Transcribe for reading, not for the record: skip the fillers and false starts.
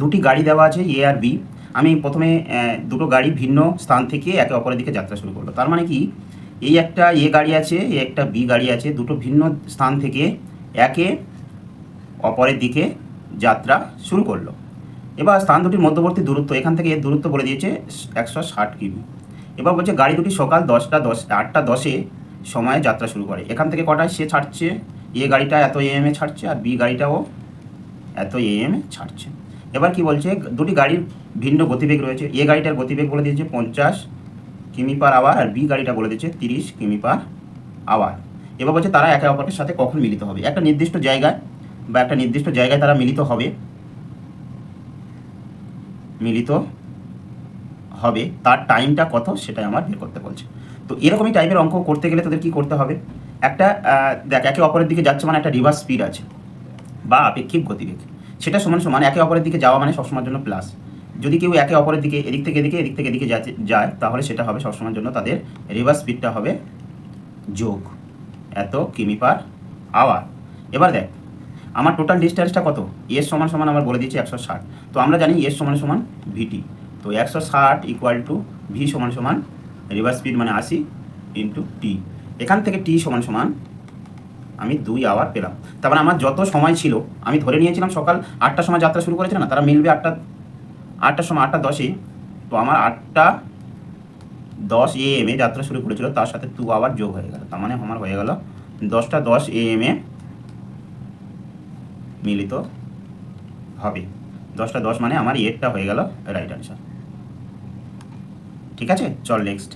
দুটি গাড়ি দেওয়া আছে এ আর বি। আমি প্রথমে দুটো গাড়ি ভিন্ন স্থান থেকে একে অপরের দিকে যাত্রা শুরু করলো। তার মানে কি, এই একটা এ গাড়ি আছে, এই একটা বি গাড়ি আছে, দুটো ভিন্ন স্থান থেকে একে অপরের দিকে যাত্রা শুরু করলো। এবার স্থান দুটির মধ্যবর্তী দূরত্ব, এখান থেকে এর দূরত্ব বলে দিয়েছে 160 কিমি। এবার বলছে গাড়ি দুটি সকাল 8টা 10-এ সময়ে যাত্রা শুরু করে। এখান থেকে কটায় সে ছাড়ছে, এ গাড়িটা এত এএম এ ছাড়ছে আর বি গাড়িটাও এত এএম এ ছাড়ছে। এবার কি বলছে, দুটি গাড়ির ভিন্ন গতিবেগ রয়েছে। এ গাড়িটার গতিবেগ বলে দিয়েছে 50 কিমি পার আওয়ার আর বি গাড়িটা বলে দিয়েছে 30 কিমি পার আওয়ার। এবার বলছে তারা একে অপরের সাথে কখন মিলিত হবে। একটা নির্দিষ্ট জায়গায় বা একটা নির্দিষ্ট জায়গায় তারা মিলিত হবে, তার টাইমটা কত সেটাই আমার বের করতে বলছে। তো এরকমই টাইপের অঙ্ক করতে গেলে তোদের কী করতে হবে, একটা দেখ একে অপরের দিকে যাচ্ছে মানে একটা রিভার্স স্পিড আছে বা আপেক্ষিক গতিবেগ, সেটা সমান সমান একে অপরের দিকে যাওয়া মানে সবসময়ের জন্য প্লাস। যদি কেউ একে অপরের দিকে এদিক থেকে এদিকে যায় তাহলে সেটা হবে সবসময়ের জন্য তাদের রিভার্স স্পিডটা হবে যোগ এত কিমি পার আওয়ার। এবার দেখ আমার টোটাল ডিস্টেন্সটা কত, এস সমান সমান আমার বলে দিয়েছে 160। তো আমরা জানি এস সমান সমান ভিটি। তো 160 ইকুয়াল টু ভি সমান সমান রিভার্স স্পিড মানে 80 ইন্টু টি। এখান থেকে টি সমান সমান আমি 2 আওয়ার পেলাম। তারপর আমার যত সময় ছিল, আমি ধরে নিয়েছিলাম সকাল 8টার সময় যাত্রা শুরু করেছিল না, তারা মিলবে 8টার সময় 8টা 10-এ। তো আমার 8টা 10 AM এ যাত্রা শুরু করেছিল, তার সাথে 2 আওয়ার যোগ হয়ে গেল। তার মানে আমার হয়ে গেল 10টা 10 AM এ মিলিত হবে। 10টা 10 মানে আমার এরটা হয়ে গেল রাইট আনসার। ঠিক আছে, চল নেক্সট।